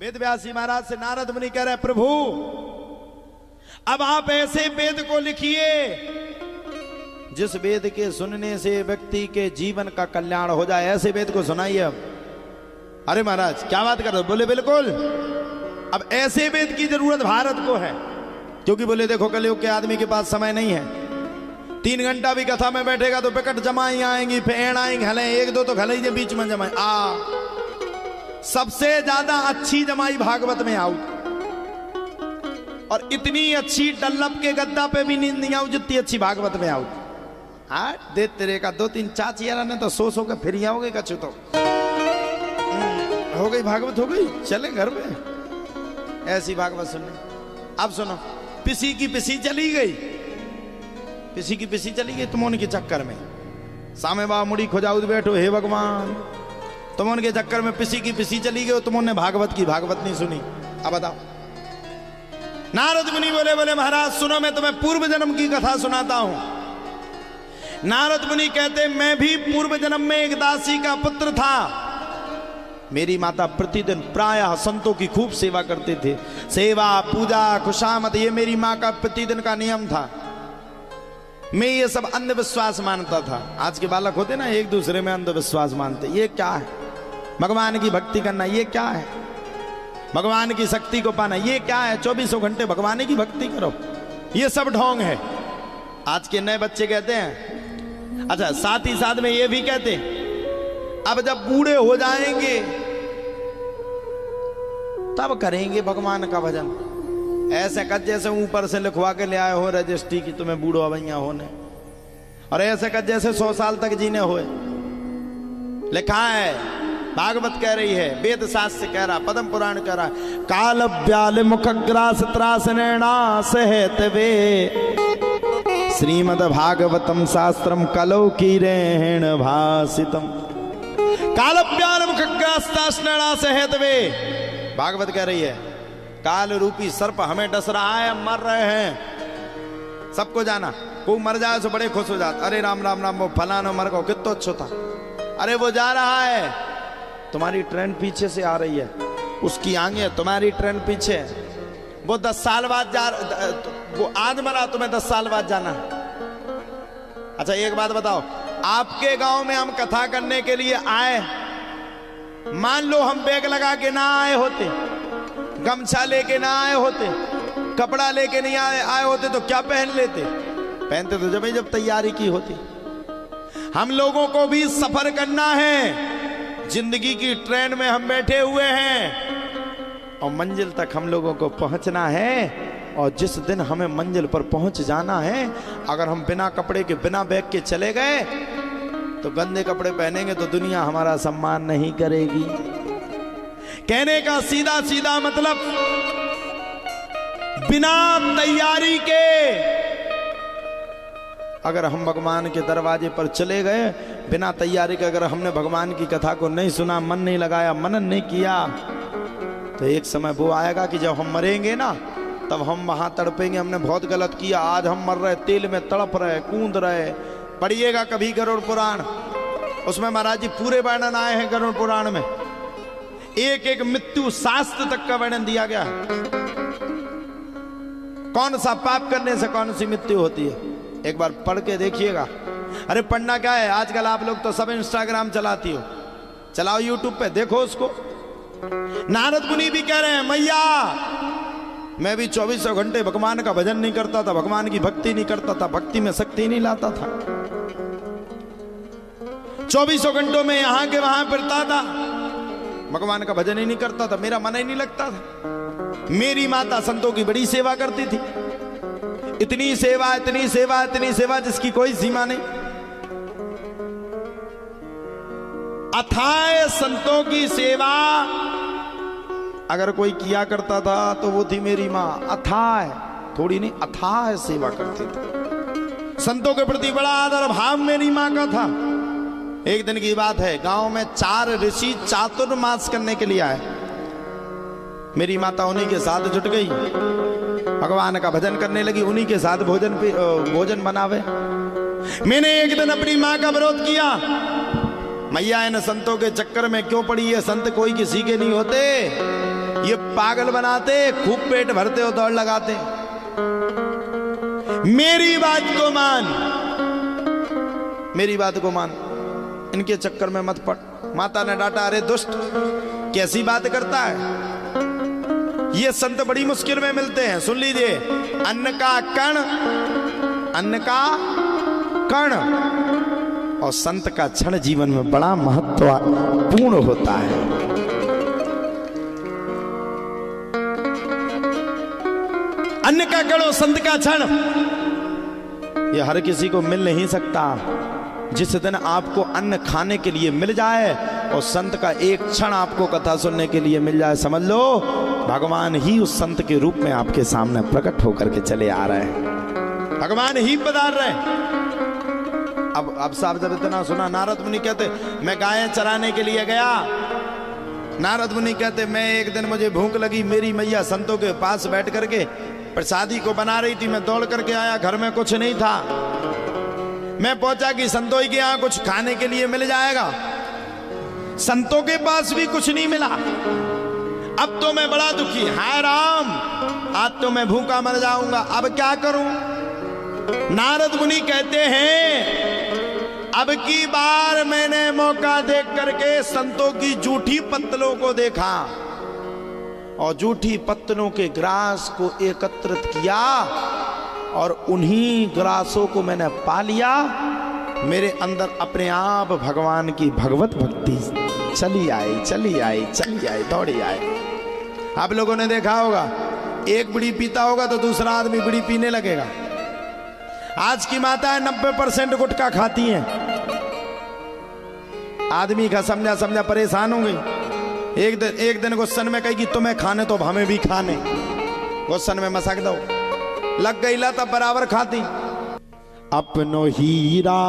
वेद व्यासी महाराज से नारद मुनि कह रहे प्रभु अब आप ऐसे वेद को लिखिए जिस वेद के सुनने से व्यक्ति के जीवन का कल्याण हो जाए, ऐसे वेद को सुनाइए। अब अरे महाराज क्या बात कर रहे हो? बोले बिल्कुल अब ऐसे वेद की जरूरत भारत को है, क्योंकि बोले देखो कलयुग के आदमी के पास समय नहीं है। 3 घंटा भी कथा में बैठेगा तो विकट जमाई आएंगी, फेड़ आएंगे, हले एक दो तो खले ही बीच में जमाई सबसे ज्यादा अच्छी जमाई भागवत में आऊ, और इतनी अच्छी डल्लप के गद्दा पे भी नींद नहीं आऊ जितनी अच्छी भागवत में आऊ। दे तेरे का 2-3 चाची यारा ने तो सो के फिर आओगे कछु तो हो गई भागवत, हो गई चले घर में ऐसी भागवत सुनने। अब सुनो, पिसी की पिसी चली गई, पिसी की पिसी चली गई तुम उनके चक्कर में। सामे बाबा मुड़ी खोजाउद बैठो, हे भगवान तुम उनके चक्कर में पिसी की पिसी चली गई, तुमने भागवत की भागवत नहीं सुनी। अब बताओ। नारद मुनि बोले बोले महाराज सुनो मैं तुम्हें पूर्व जन्म की कथा सुनाता हूं। नारद मुनि कहते मैं भी पूर्व जन्म में एक दासी का पुत्र था। मेरी माता प्रतिदिन प्रायः संतों की खूब सेवा करते थे, सेवा पूजा खुशामद ये मेरी माँ का प्रतिदिन का नियम था। मैं ये सब अंधविश्वास मानता था। आज के बालक होते ना एक दूसरे में अंधविश्वास मानते, ये क्या है? भगवान की भक्ति करना ये क्या है? भगवान की शक्ति को पाना ये क्या है? 24 घंटे भगवान की भक्ति करो, ये सब ढोंग है। आज के नए बच्चे कहते हैं। अच्छा साथ ही साथ में ये भी कहते अब जब बूढ़े हो जाएंगे तब करेंगे भगवान का भजन। ऐसे कद जैसे ऊपर से लिखवा के ले आए हो रजिस्ट्री की तुम्हें बूढ़ो अवैया होने, और ऐसे कद जैसे 100 साल तक जीने हुए। लिखा है भागवत कह रही है, वेद शास्त्र कह रहा, पद्म पुराण कह रहा, काल ब्याल मुखग्रास त्रास नैणास हेतवे श्रीमद भागवतम शास्त्रम कलौ कीरेण भासितम। काल ब्याल मुखग्रास त्रास नैणास हेतवे, भागवत कह रही है काल रूपी सर्प हमें डस रहा है, हम मर रहे हैं। सबको जाना, कोई मर जाए तो बड़े खुश हो जाते, अरे राम राम राम वो फलाना मर गो कितना अच्छा था। अरे वो जा रहा है, तुम्हारी ट्रेन पीछे से आ रही है, उसकी आगे तुम्हारी ट्रेन पीछे, वो 10 साल बाद वो आज मरा, तुम्हें 10 साल बाद जाना है। अच्छा एक बात बताओ, आपके गांव में हम कथा करने के लिए आए, मान लो हम बैग लगा के ना आए होते, गमछा लेके ना आए होते, कपड़ा लेके नहीं आए होते तो क्या पहन लेते? पहनते तो जब तैयारी की होती। हम लोगों को भी सफर करना है, जिंदगी की ट्रेन में हम बैठे हुए हैं और मंजिल तक हम लोगों को पहुंचना है। और जिस दिन हमें मंजिल पर पहुंच जाना है, अगर हम बिना कपड़े के बिना बैग के चले गए तो गंदे कपड़े पहनेंगे तो दुनिया हमारा सम्मान नहीं करेगी। कहने का सीधा सीधा मतलब बिना तैयारी के अगर हम भगवान के दरवाजे पर चले गए, बिना तैयारी के अगर हमने भगवान की कथा को नहीं सुना, मन नहीं लगाया, मनन नहीं किया, तो एक समय वो आएगा कि जब हम मरेंगे ना तब हम वहां तड़पेंगे, हमने बहुत गलत किया, आज हम मर रहे, तेल में तड़प रहे, कूद रहे। पढ़िएगा कभी गरुड़ पुराण, उसमें महाराज जी पूरे वर्णन आए हैं गरुड़ पुराण में, एक एक मृत्यु शास्त्र तक का वर्णन दिया गया है। कौन सा पाप करने से कौन सी मृत्यु होती है, एक बार पढ़ के देखिएगा। अरे पढ़ना क्या है, आजकल आप लोग तो सब इंस्टाग्राम चलाती हो, चलाओ यूट्यूब पे देखो उसको। नारद मुनि भी कह रहे हैं मैया मैं भी 24 घंटे भगवान का भजन नहीं करता था, भगवान की भक्ति नहीं करता था, भक्ति में शक्ति नहीं लाता था, 24 घंटों में यहां के वहां फिरता था, भगवान का भजन ही नहीं करता था, मेरा मन ही नहीं लगता था। मेरी माता संतों की बड़ी सेवा करती थी, इतनी सेवा इतनी सेवा इतनी सेवा जिसकी कोई सीमा नहीं। अथाह संतों की सेवा अगर कोई किया करता था तो वो थी मेरी माँ। अथाह थोड़ी नहीं, अथाह सेवा करती थी, संतों के प्रति बड़ा आदर भाव मेरी माँ का था। एक दिन की बात है, गांव में 4 ऋषि चातुर्मास करने के लिए आए। मेरी माता उन्हीं के साथ जुट गई, भगवान का भजन करने लगी, उन्हीं के साथ भोजन बनावे। मैंने एक दिन अपनी माँ का विरोध किया, मैया इन संतों के चक्कर में क्यों पड़ी है, संत कोई किसी के नहीं होते, ये ये पागल बनाते, खूब पेट भरते हो, दौड़ लगाते। मेरी बात को मान, मेरी बात को मान, इनके चक्कर में मत पड़। माता ने डांटा, अरे दुष्ट कैसी बात करता है, ये संत बड़ी मुश्किल में मिलते हैं। सुन लीजिए, अन्न का कण, अन्न का कण और संत का क्षण जीवन में बड़ा महत्वपूर्ण होता है। अन्न का कण और संत का क्षण, ये हर किसी को मिल नहीं सकता। जिस दिन आपको अन्न खाने के लिए मिल जाए और संत का एक क्षण आपको कथा सुनने के लिए मिल जाए, समझ लो भगवान ही उस संत के रूप में आपके सामने प्रकट होकर के चले आ रहे हैं, भगवान ही पधार रहे हैं। अब साहब जब इतना सुना, नारद मुनि कहते मैं गायें चराने के लिए गया। नारद मुनि कहते मैं एक दिन, मुझे भूख लगी, मेरी मैया संतों के पास बैठ करके प्रसादी को बना रही थी, मैं दौड़ करके आया, घर में कुछ नहीं था। मैं पहुंचा कि संतों के यहाँ कुछ खाने के लिए मिल जाएगा, संतों के पास भी कुछ नहीं मिला। अब तो मैं बड़ा दुखी, हाय राम, आज तो मैं भूखा मर जाऊंगा, अब क्या करूं। नारद मुनि कहते हैं अब की बार मैंने मौका देख करके संतों की जूठी पत्तलों को देखा और जूठी पत्तलों के ग्रास को एकत्रित किया और उन्हीं ग्रासों को मैंने पा लिया। मेरे अंदर अपने आप भगवान की भगवत भक्ति चली आई, चली आई, चली आई, दौड़ी आई। आप लोगों ने देखा होगा, एक बीड़ी पीता होगा तो दूसरा आदमी बीड़ी पीने लगेगा। आज की माताएं 90% गुटखा खाती हैं। आदमी का समझा समझा परेशान हो गई। एक दिन गुस्सन में कहेगी तुम्हें खाने तो हमें भी खाने, गुस्सन में मसक दो, लग गई ला तब बराबर खाती। अपनो हीरा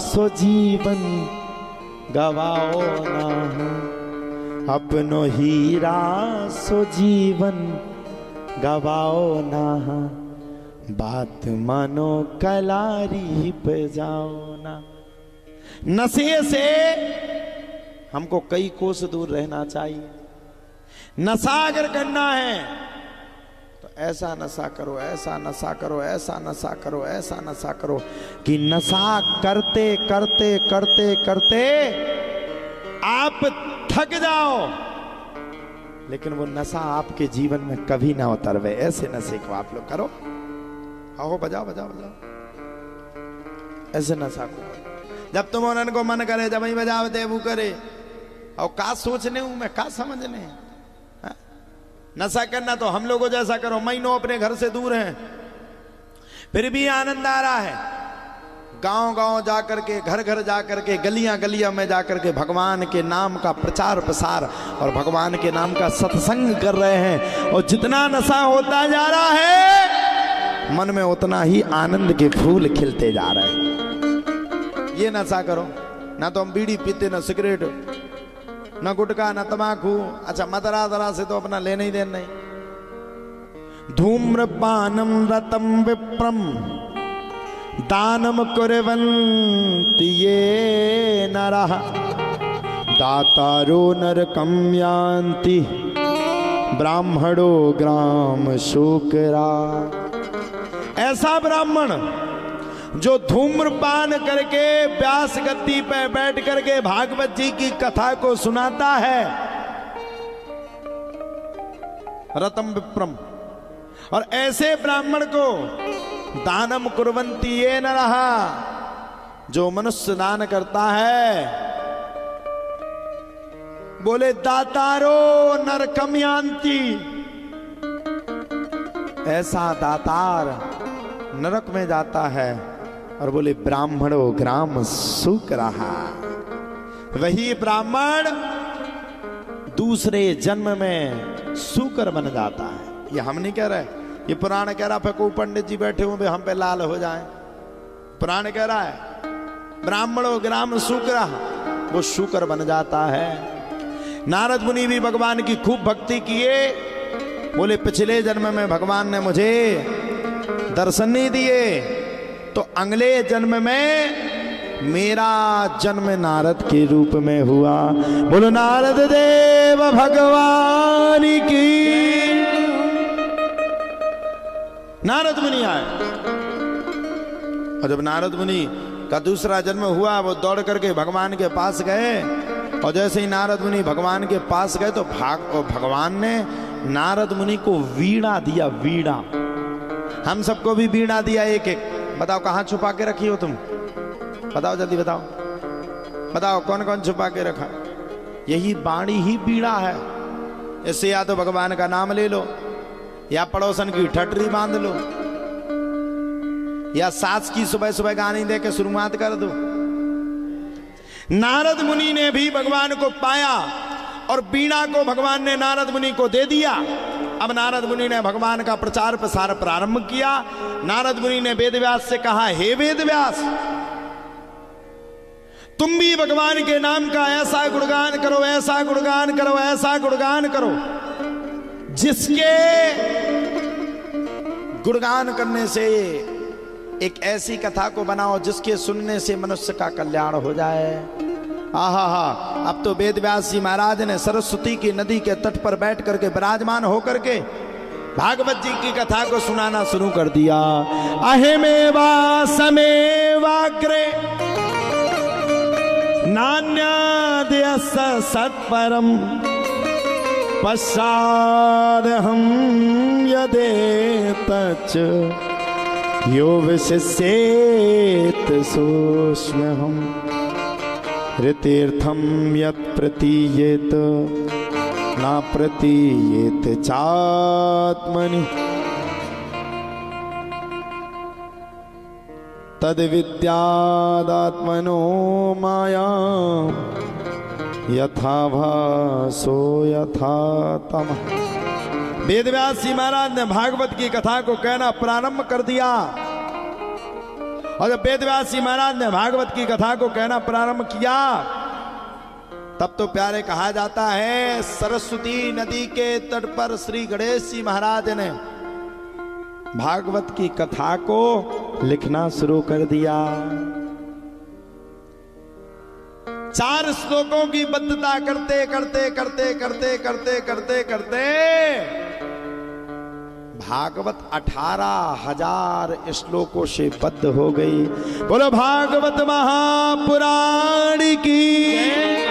सो जीवन गवाओ ना, अपनो हीरा सो जीवन गवाओ ना, बात मानो कलारी पे जाओ ना। नशे से हमको कई कोस दूर रहना चाहिए। नशा अगर करना है तो ऐसा नशा करो, ऐसा नशा करो, ऐसा नशा करो, ऐसा नशा करो कि नशा करते करते करते करते आप थक जाओ, लेकिन वो नशा आपके जीवन में कभी ना उतरवे। ऐसे नशे को आप लोग करो। आओ बजाओ बजाओ बजाओ, ऐसे नशा को जब तुम उन्हन को मन करे जब ही बजाओ दे वो करे। और का सोचने हूं मैं, का समझने। नशा करना तो हम लोगों जैसा करो, महीनों अपने घर से दूर हैं फिर भी आनंद आ रहा है। गांव गांव जाकर के, घर घर जाकर के, गलियां गलियां में जाकर के भगवान के नाम का प्रचार प्रसार और भगवान के नाम का सत्संग कर रहे हैं। और जितना नशा होता जा रहा है मन में उतना ही आनंद के फूल खिलते जा रहे हैं। ये नशा करो, ना तो हम बीड़ी पीते, ना सिगरेट, ना गुटखा, ना तमाकू। अच्छा मदरा दरा से तो अपना लेने ही देना नहीं। धूम्रपानम रतम विप्रम दानम कुर्वन्ति ये नरः, दातारो नरकं यान्ति ब्राह्मणो ग्राम शूकरा। ऐसा ब्राह्मण जो धूम्रपान करके व्यास गद्दी पे बैठ करके भागवत जी की कथा को सुनाता है, रतम विप्रम, और ऐसे ब्राह्मण को दानम कुर्वन्ति ये न रहा, जो मनुष्य दान करता है, बोले दातारो नरकम यान्ति, ऐसा दातार नरक में जाता है। और बोले ब्राह्मणो ग्राम सुख रहा, वही ब्राह्मण दूसरे जन्म में सूकर बन जाता है। ये हम नहीं कह रहे, ये पुराण कह रहा। फेंको पंडित जी बैठे हुए हम पे लाल हो जाएं, पुराण कह रहा है ब्राह्मणो ग्राम सुख रहा, वो शुकर बन जाता है। नारद मुनि भी भगवान की खूब भक्ति किए, बोले पिछले जन्म में भगवान ने मुझे दर्शन नहीं दिए तो अगले जन्म में मेरा जन्म नारद के रूप में हुआ। बोलो नारद देव भगवान की नारद मुनि आए। और जब नारद मुनि का दूसरा जन्म हुआ, वो दौड़ करके भगवान के पास गए। और जैसे ही नारद मुनि भगवान के पास गए तो भगवान ने नारद मुनि को वीणा दिया। वीणा, हम सबको भी वीणा दिया एक एक। बताओ कहां छुपा के रखी हो तुम? बताओ जल्दी बताओ, बताओ कौन कौन छुपा के रखा? यही वाणी ही वीणा है। इससे या तो भगवान का नाम ले लो, या पड़ोसन की ठटरी बांध लो, या सास की सुबह सुबह गाने दे के शुरुआत कर दो। नारद मुनि ने भी भगवान को पाया और वीणा को भगवान ने नारद मुनि को दे दिया। अब नारद मुनि ने भगवान का प्रचार प्रसार प्रारंभ किया। नारद मुनि ने वेदव्यास से कहा, हे वेदव्यास, तुम भी भगवान के नाम का ऐसा गुणगान करो, ऐसा गुणगान करो, ऐसा गुणगान करो, जिसके गुणगान करने से एक ऐसी कथा को बनाओ जिसके सुनने से मनुष्य का कल्याण हो जाए। आहा हा, अब तो वेदव्यास जी महाराज ने सरस्वती की नदी के तट पर बैठ करके विराजमान होकर के भागवत जी की कथा को सुनाना शुरू कर दिया। अहेमेवा समेवाग्रे नान्याद्यस सत्परम पश्चादहं यदेतच्च यो विशिष्येत सूक्ष्महं ऋतीर्थं यत् प्रतीयेत न प्रतीयेत चात्मनि तद्विद्यादात्मनो माया यथा भासो यथा तमः। वेदव्यास जी महाराज ने भागवत की कथा को कहना प्रारंभ कर दिया। और जब वेदव्यास जी महाराज ने भागवत की कथा को कहना प्रारंभ किया, तब तो प्यारे कहा जाता है सरस्वती नदी के तट पर श्री गणेश जी महाराज ने भागवत की कथा को लिखना शुरू कर दिया। 4 श्लोकों की बद्धता करते करते करते करते करते करते करते भागवत 18,000 श्लोकों से बद्ध हो गई। बोलो भागवत महापुराण की।